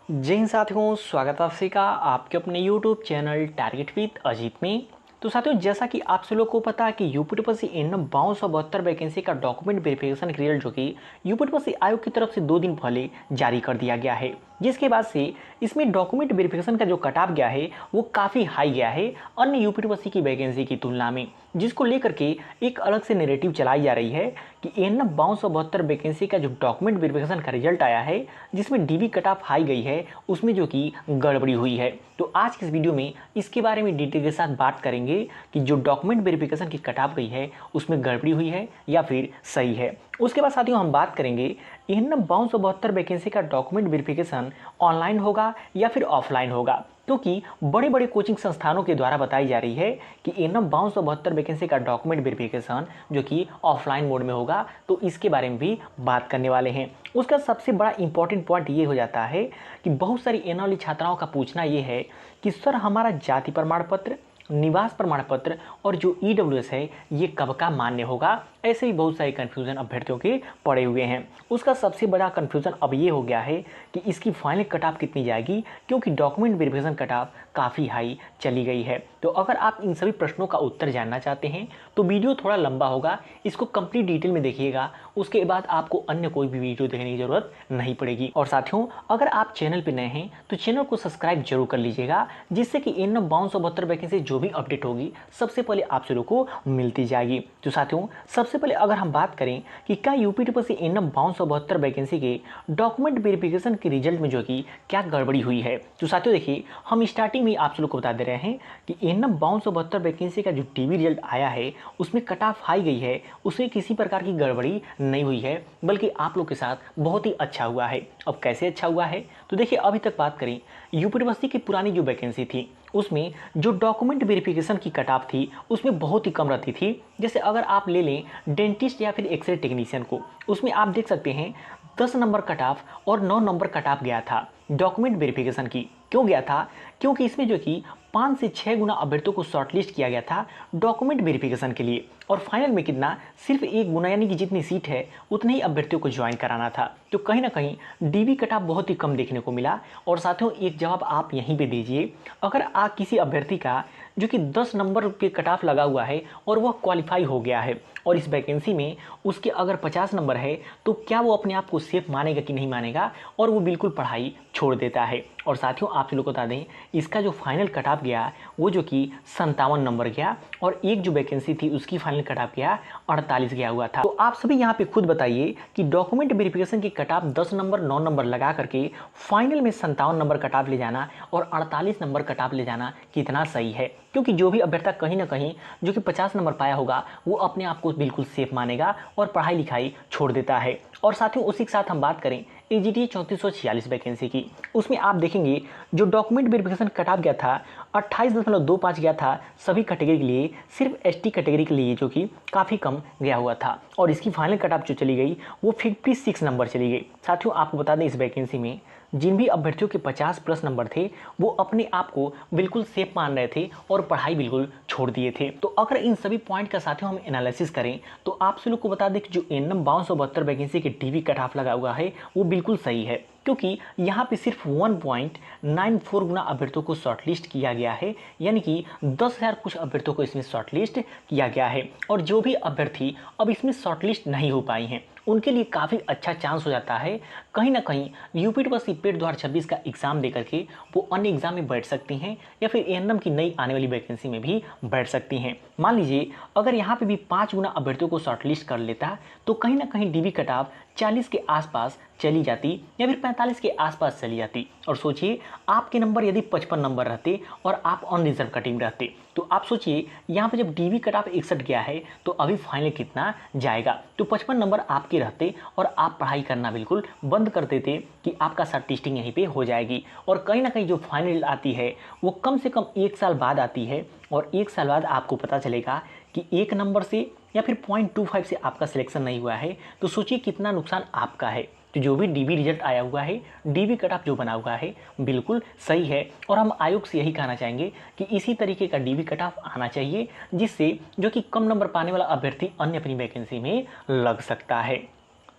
जय हिंद साथियों, स्वागत है आप सभी का आपके अपने YouTube channel target with Ajit में। तो साथियों, जैसा कि आप सभी लोगों को पता है कि यूपीटीपीएससी इन 5272 वैकेंसी का डॉक्यूमेंट वेरिफिकेशन का रिजल्ट जो कि यूपीटीपीएससी आयोग की तरफ से 2 दिन पहले जारी कर दिया गया है, जिसके बाद से इसमें डॉक्यूमेंट वेरिफिकेशन का जो कट ऑफ गया है वो काफ़ी हाई गया है अन्य यूपीटीपीएससी की वैकेंसी की तुलना में, जिसको लेकर के एक अलग से नैरेटिव चलाई जा रही है कि इन 5272 वैकेंसी का जो डॉक्यूमेंट वेरिफिकेशन का रिजल्ट आया है जिसमें डीबी कट ऑफ हाई गई है उसमें जो कि गड़बड़ी हुई है। तो आज की इस वीडियो में इसके बारे में डिटेल के साथ बात करेंगे कि जो डॉक्यूमेंट वेरिफिकेशन की कट ऑफ गई है उसमें गड़बड़ी हुई है या फिर सही है। उसके बाद साथियों हम बात करेंगे इन 5272 वैकेंसी का डॉक्यूमेंट वेरिफिकेशन ऑनलाइन होगा या फिर ऑफलाइन होगा, क्योंकि बड़े बड़े कोचिंग संस्थानों के द्वारा बताई जा रही है कि इन 5272 वैकेंसी का डॉक्यूमेंट वेरिफिकेशन जो कि ऑफलाइन मोड में होगा। तो इसके बारे में भी बात करने वाले हैं। उसका सबसे बड़ा इंपॉर्टेंट पॉइंट ये हो जाता है कि बहुत सारी एन वाली छात्राओं का पूछना ये है कि सर हमारा जाति प्रमाण पत्र, निवास प्रमाण पत्र और जो ईडब्ल्यूएस है ये कब का मान्य होगा। ऐसे ही बहुत सारे कन्फ्यूज़न अभ्यर्थियों के पड़े हुए हैं। उसका सबसे बड़ा कन्फ्यूज़न अब ये हो गया है कि इसकी फाइनल कट ऑफ कितनी जाएगी, क्योंकि डॉक्यूमेंट वेरिफिकेशन कट ऑफ काफ़ी हाई चली गई है। तो अगर आप इन सभी प्रश्नों का उत्तर जानना चाहते हैं तो वीडियो थोड़ा लंबा होगा, इसको कंप्लीट डिटेल में देखिएगा। उसके बाद आपको अन्य कोई भी वीडियो देखने की जरूरत नहीं पड़ेगी। और साथियों, अगर आप चैनल पर नए हैं तो चैनल को सब्सक्राइब जरूर कर लीजिएगा, जिससे कि इन 5272 वैकेंसी जो भी अपडेट होगी सबसे पहले आप सभी को मिलती जाएगी। तो साथियों, सबसे पहले अगर हम बात करें कि क्या यूपीटीपीएससी इन 5272 वैकेंसी के डॉक्यूमेंट वेरिफिकेशन के रिजल्ट में जो कि क्या गड़बड़ी हुई है, तो साथियों देखिए, हम स्टार्टिंग में आप लोग को बता दे रहे हैं कि इन 5272 वैकेंसी का जो टीवी रिजल्ट आया है उसमें कट ऑफ हाई गई है, उसमें किसी प्रकार की गड़बड़ी नहीं हुई है, बल्कि आप लोग के साथ बहुत ही अच्छा हुआ है। अब कैसे अच्छा हुआ है, तो देखिए, अभी तक बात करें यूपीटीपीएससी की पुरानी जो वैकेंसी थी उसमें जो डॉक्यूमेंट वेरिफिकेशन की कट ऑफ थी उसमें बहुत ही कम रहती थी। जैसे अगर आप ले लें डेंटिस्ट या फिर एक्सरे टेक्नीशियन को, उसमें आप देख सकते हैं 10 नंबर कट ऑफ और 9 नंबर कट ऑफ गया था डॉक्यूमेंट वेरिफिकेशन की। क्यों गया था? क्योंकि इसमें जो कि 5 से 6 गुना अभ्यर्थियों को शॉर्टलिस्ट किया गया था डॉक्यूमेंट वेरिफिकेशन के लिए, और फाइनल में कितना, सिर्फ 1 गुना, यानी कि जितनी सीट है उतने ही अभ्यर्थियों को ज्वाइन कराना था। तो कहीं ना कहीं डीबी कट ऑफ बहुत ही कम देखने को मिला। और साथियों, एक जवाब आप यहीं पे दीजिए, अगर आप किसी अभ्यर्थी का जो कि 10 नंबर पे कट ऑफ लगा हुआ है और वह क्वालिफाई हो गया है और इस वैकेंसी में उसके अगर 50 नंबर है, तो क्या वो अपने आप को सेफ मानेगा कि नहीं मानेगा, और वो बिल्कुल पढ़ाई छोड़ देता है। और साथियों, आप लोग को बता दें, इसका जो फाइनल कट ऑफ गया वो जो कि 57 नंबर गया, और एक जो वैकेंसी थी उसकी फाइनल कट ऑफ गया 48 गया हुआ था। तो आप सभी यहाँ पे खुद बताइए कि डॉक्यूमेंट वेरिफिकेशन की कट ऑफ 10 नंबर 9 नंबर लगा करके फाइनल में 57 नंबर कट ऑफ ले जाना और 48 नंबर कट ऑफ ले जाना कितना सही है। क्योंकि जो भी अभ्यर्थी कहीं ना कहीं जो कि 50 नंबर पाया होगा वो अपने आप को बिल्कुल सेफ मानेगा और पढ़ाई लिखाई छोड़ देता है। और साथियों, उसी के साथ हम बात करें एजीटी 3446 वैकेंसी की, उसमें आप देखेंगे जो डॉक्यूमेंट वेरिफिकेशन कट ऑफ गया था 28.25 गया था सभी कैटेगरी के लिए, सिर्फ एसटी कैटेगरी के लिए जो कि काफ़ी कम गया हुआ था, और इसकी फाइनल कट ऑफ जो चली गई वो 56 नंबर चली गई। साथियों, आपको बता दें, इस वैकेंसी में जिन भी अभ्यर्थियों के 50 प्लस नंबर थे वो अपने आप को बिल्कुल सेफ मान रहे थे और पढ़ाई बिल्कुल छोड़ दिए थे। तो अगर इन सभी पॉइंट का साथियों हम एनालिसिस करें तो आप सभी लोग को बता दें कि जो एन 5272 वैकेंसी के टीवी कट ऑफ लगा हुआ है वो बिल्कुल सही है, क्योंकि यहाँ पे सिर्फ 1.94 गुना अभ्यर्थियों को शॉर्टलिस्ट किया गया है, यानी कि 10,000 कुछ अभ्यर्थियों को इसमें शॉर्टलिस्ट किया गया है। और जो भी अभ्यर्थी अब इसमें शॉर्टलिस्ट नहीं हो पाई हैं उनके लिए काफ़ी अच्छा चांस हो जाता है, कहीं ना कहीं यूपीटीपीएससी पेट 2026 का एग्जाम देकर के वो अन्य एग्जाम में बैठ सकती हैं या फिर एएनएम की नई आने वाली वैकेंसी में भी बैठ सकती हैं। मान लीजिए अगर यहाँ पे भी 5 गुना अभ्यर्थियों को शॉर्टलिस्ट कर लेता तो कहीं ना कहीं डीबी कट ऑफ 40 के आसपास चली जाती या फिर 45 के आसपास चली जाती। और सोचिए, आपके नंबर यदि 55 नंबर रहते और आप अनरिजर्व का टीम रहते, तो आप सोचिए यहाँ पे जब डीबी कट ऑफ 61 गया है तो अभी फाइनल कितना जाएगा। तो 55 नंबर आपके रहते और आप पढ़ाई करना बिल्कुल बंद कर देते कि आपका स्टैटिस्टिक यहीं पे हो जाएगी। और कहीं ना कहीं जो फाइनल आती है वो कम से कम 1 साल बाद आती है, और 1 साल बाद आपको पता चलेगा कि 1 नंबर से या फिर 0.25 से आपका सिलेक्शन नहीं हुआ है। तो सोचिए कितना नुकसान आपका है। तो जो भी डीबी रिजल्ट आया हुआ है, डीबी कट ऑफ जो बना हुआ है बिल्कुल सही है, और हम आयोग से यही कहना चाहेंगे कि इसी तरीके का डीबी कट ऑफ आना चाहिए, जिससे जो कि कम नंबर पाने वाला अभ्यर्थी अन्य अपनी वैकेंसी में लग सकता है।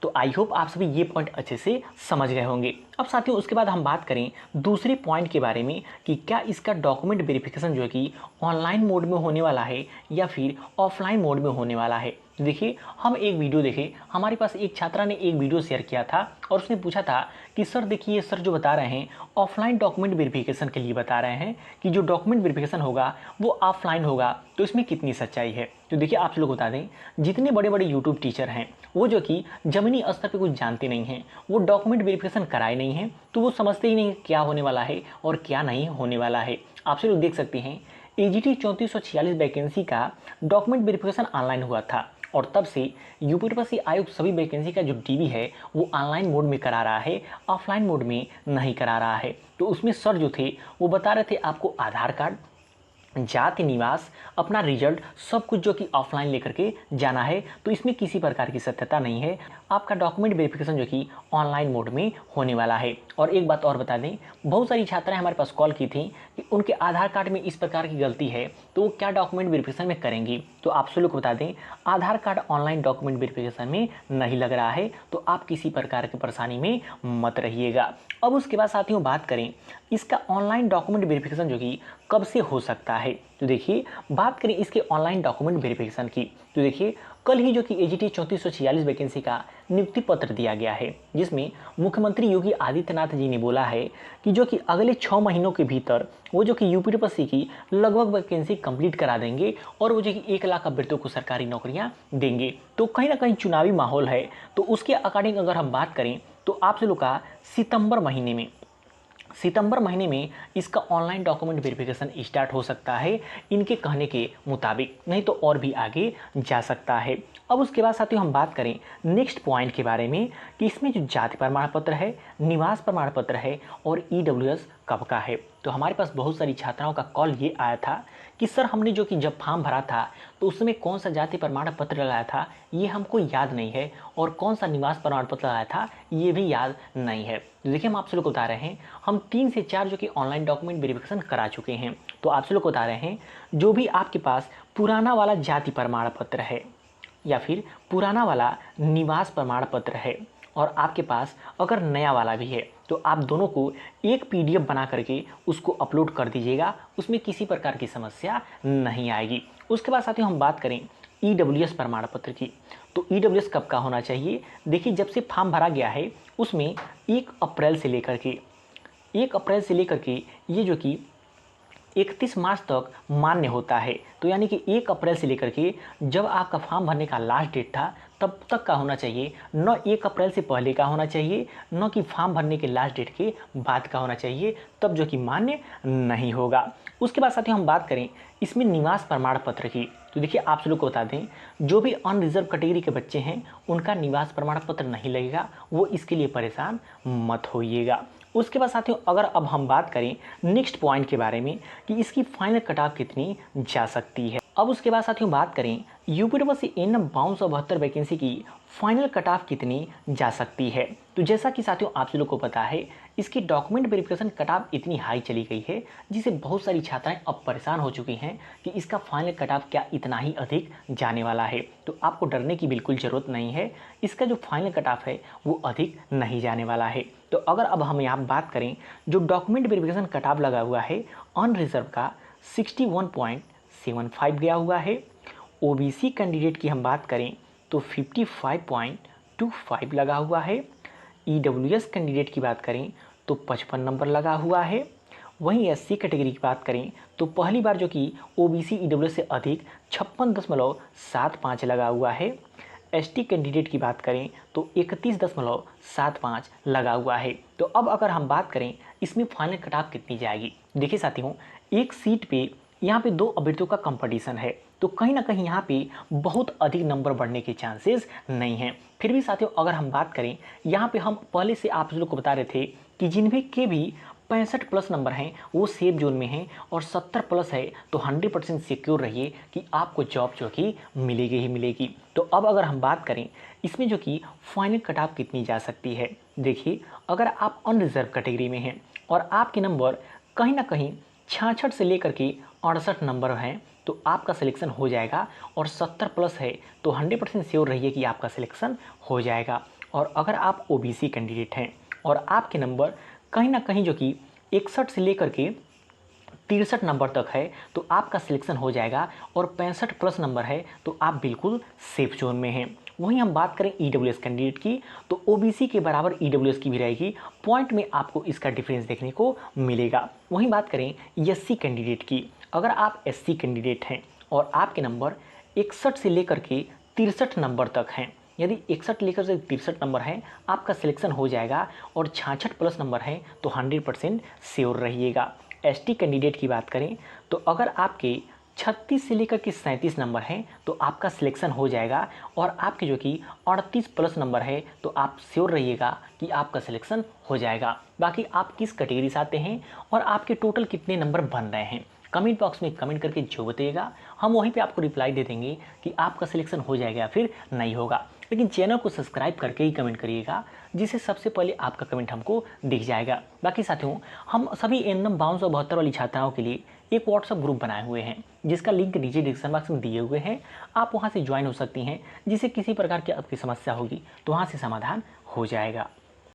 तो आई होप आप सभी ये पॉइंट अच्छे से समझ गए होंगे। अब साथियों उसके बाद हम बात करें दूसरे पॉइंट के बारे में कि क्या इसका डॉक्यूमेंट वेरिफिकेशन जो है कि ऑनलाइन मोड में होने वाला है या फिर ऑफलाइन मोड में होने वाला है। तो देखिए हम एक वीडियो देखे, हमारे पास एक छात्रा ने एक वीडियो शेयर किया था और उसने पूछा था कि सर देखिए सर जो बता रहे हैं ऑफलाइन डॉक्यूमेंट वेरिफिकेशन के लिए बता रहे हैं कि जो डॉक्यूमेंट वेरिफिकेशन होगा वो ऑफलाइन होगा, तो इसमें कितनी सच्चाई है। तो देखिए आप लोग बता दें, जितने बड़े बड़े यूट्यूब टीचर हैं वो जो कि ज़मीनी स्तर पे कुछ जानते नहीं हैं, वो डॉक्यूमेंट वेरिफिकेशन कराए नहीं हैं, तो वो समझते ही नहीं क्या होने वाला है और क्या नहीं होने वाला है। आप लोग देख सकते हैं AGT 3446 वैकेंसी का डॉक्यूमेंट वेरिफिकेशन ऑनलाइन हुआ था और तब से यूपीपीएससी आयोग सभी वैकेंसी का जो डीवी है वो ऑनलाइन मोड में करा रहा है, ऑफलाइन मोड में नहीं करा रहा है। तो उसमें सर जो थे वो बता रहे थे आपको आधार कार्ड, जाति, निवास, अपना रिजल्ट सब कुछ जो कि ऑफलाइन लेकर के जाना है, तो इसमें किसी प्रकार की सत्यता नहीं है। आपका डॉक्यूमेंट वेरिफिकेशन जो कि ऑनलाइन मोड में होने वाला है। और एक बात और बता दें, बहुत सारी छात्राएं हमारे पास कॉल की थी कि उनके आधार कार्ड में इस प्रकार की गलती है तो वो क्या डॉक्यूमेंट वेरिफिकेशन में करेंगी। तो आप सभी लोग बता दें, आधार कार्ड ऑनलाइन डॉक्यूमेंट वेरिफिकेशन में नहीं लग रहा है, तो आप किसी प्रकार की परेशानी में मत रहिएगा। अब उसके बाद साथियों बात करें इसका ऑनलाइन डॉक्यूमेंट वेरिफिकेशन जो कि कब से हो सकता है। तो देखिए बात करें इसके ऑनलाइन डॉक्यूमेंट वेरिफिकेशन की, तो देखिए कल ही जो कि AGT 3446 वैकेंसी का नियुक्ति पत्र दिया गया है, जिसमें मुख्यमंत्री योगी आदित्यनाथ जी ने बोला है कि जो कि अगले 6 महीनों के भीतर वो जो कि यूपीपीएससी की लगभग वैकेंसी कंप्लीट करा देंगे और वो जो कि 1 लाख अभ्यर्थियों को सरकारी नौकरियां देंगे। तो कहीं ना कहीं चुनावी माहौल है, तो उसके अकॉर्डिंग अगर हम बात करें तो आप लोग का सितंबर महीने में इसका ऑनलाइन डॉक्यूमेंट वेरिफिकेशन स्टार्ट हो सकता है इनके कहने के मुताबिक, नहीं तो और भी आगे जा सकता है। अब उसके बाद साथियों हम बात करें नेक्स्ट पॉइंट के बारे में कि इसमें जो जाति प्रमाण पत्र है, निवास प्रमाण पत्र है और EWS कब का है। तो हमारे पास बहुत सारी छात्राओं का कॉल ये आया था कि सर हमने जो कि जब फॉर्म भरा था तो उसमें कौन सा जाति प्रमाण पत्र लगाया था ये हमको याद नहीं है और कौन सा निवास प्रमाण पत्र लगाया था ये भी याद नहीं है। तो देखिए हम आप लोग को बता रहे हैं, हम 3 से 4 जो कि ऑनलाइन डॉक्यूमेंट वेरिफिकेशन करा चुके हैं। तो आप लोग को बता रहे हैं जो भी आपके पास पुराना वाला जाति प्रमाण पत्र है या फिर पुराना वाला निवास प्रमाण पत्र है और आपके पास अगर नया वाला भी है, तो आप दोनों को एक PDF बना करके उसको अपलोड कर दीजिएगा, उसमें किसी प्रकार की समस्या नहीं आएगी। उसके बाद साथियों हम बात करें EWS प्रमाण पत्र की, तो EWS कब का होना चाहिए। देखिए जब से फॉर्म भरा गया है उसमें 1 अप्रैल से लेकर के ये जो कि 31 मार्च तक मान्य होता है। तो यानी कि 1 अप्रैल से लेकर के जब आपका फॉर्म भरने का लास्ट डेट था तब तक का होना चाहिए, न 1 अप्रैल से पहले का होना चाहिए, न कि फॉर्म भरने के लास्ट डेट के बाद का होना चाहिए, तब जो कि मान्य नहीं होगा। उसके बाद साथियों हम बात करें इसमें निवास प्रमाण पत्र की, तो देखिए आप लोग को बता दें जो भी अनरिजर्व कैटेगरी के बच्चे हैं उनका निवास प्रमाण पत्र नहीं लगेगा, वो इसके लिए परेशान मत होइएगा। उसके बाद साथियों अगर अब हम बात करें नेक्स्ट पॉइंट के बारे में कि इसकी फाइनल कट ऑफ कितनी जा सकती है। अब उसके बाद साथियों बात करें यूपीपीएससी NM 5272 वैकेंसी की फाइनल कट ऑफ कितनी जा सकती है। तो जैसा कि साथियों आप लोगों को पता है इसकी डॉक्यूमेंट वेरिफिकेशन कट ऑफ इतनी हाई चली गई है जिससे बहुत सारी छात्राएं अब परेशान हो चुकी हैं कि इसका फाइनल कट ऑफ क्या इतना ही अधिक जाने वाला है। तो आपको डरने की बिल्कुल ज़रूरत नहीं है, इसका जो फाइनल कट ऑफ है वो अधिक नहीं जाने वाला है। तो अगर अब हम यहाँ बात करें जो डॉक्यूमेंट वेरिफिकेशन कट ऑफ लगा हुआ है अनरिजर्व का 61.75 गया हुआ है, OBC कैंडिडेट की हम बात करें तो 55.25 लगा हुआ है, EWS कैंडिडेट की बात करें तो 55 नंबर लगा हुआ है। वहीं SC कैटेगरी की बात करें तो पहली बार जो कि OBC EWS से अधिक 56.75 लगा हुआ है। ST कैंडिडेट की बात करें तो 31.75 लगा हुआ है। तो अब अगर हम बात करें इसमें फाइनल कट ऑफ कितनी जाएगी, देखिए साथियों एक सीट पे यहाँ पे 2 अभ्यर्थियों का कंपटीशन है, तो कहीं ना कहीं यहाँ पे बहुत अधिक नंबर बढ़ने के चांसेस नहीं हैं। फिर भी साथियों अगर हम बात करें यहाँ पे हम पहले से आप लोग को बता रहे थे कि जिनमें के भी 65+ नंबर हैं वो सेफ जोन में हैं और 70+ है तो 100% सिक्योर रहिए कि आपको जॉब जो कि मिलेगी ही मिलेगी। तो अब अगर हम बात करें इसमें जो कि फाइनल कट ऑफ कितनी जा सकती है, देखिए अगर आप अनरिजर्व कैटेगरी में हैं और आपके नंबर कहीं ना कहीं 66 से लेकर के 68 नंबर हैं तो आपका सिलेक्शन हो जाएगा और 70+ है तो 100% श्योर रहिए कि आपका सिलेक्शन हो जाएगा। और अगर आप ओबीसी कैंडिडेट हैं और आपके नंबर कहीं ना कहीं जो कि 61 से लेकर के 63 नंबर तक है तो आपका सिलेक्शन हो जाएगा, और 65 प्लस नंबर है तो आप बिल्कुल सेफ जोन में हैं। वहीं हम बात करें ईडब्ल्यूएस कैंडिडेट की, तो ओबीसी के बराबर ईडब्ल्यूएस की भी रहेगी, पॉइंट में आपको इसका डिफरेंस देखने को मिलेगा। वहीं बात करें एससी कैंडिडेट की, अगर आप एससी कैंडिडेट हैं और आपके नंबर 61 से लेकर के 63 नंबर तक हैं, यदि 61 लेकर से 63 नंबर है आपका सिलेक्शन हो जाएगा, और 66 प्लस नंबर है तो 100% श्योर रहिएगा। एसटी कैंडिडेट की बात करें तो अगर आपके 36 से लेकर के 37 नंबर हैं तो आपका सिलेक्शन हो जाएगा, और आपके जो कि 38 प्लस नंबर है तो आप श्योर रहिएगा कि आपका सिलेक्शन हो जाएगा। बाकी आप किस कैटेगरी से आते हैं और आपके टोटल कितने नंबर बन रहे हैं, कमेंट बॉक्स में कमेंट करके जो बताइएगा, हम वहीं पे आपको रिप्लाई दे देंगे कि आपका सिलेक्शन हो जाएगा या फिर नहीं होगा। लेकिन चैनल को सब्सक्राइब करके ही कमेंट करिएगा, जिससे सबसे पहले आपका कमेंट हमको दिख जाएगा। बाकी साथियों, हम सभी एन 5272 वाली छात्राओं के लिए एक व्हाट्सएप ग्रुप बनाए हुए हैं, जिसका लिंक नीचे डिस्क्रिप्शन बॉक्स में दिए हुए हैं, आप वहां से ज्वाइन हो सकती हैं। जिससे किसी प्रकार की आपकी समस्या होगी तो वहाँ से समाधान हो जाएगा।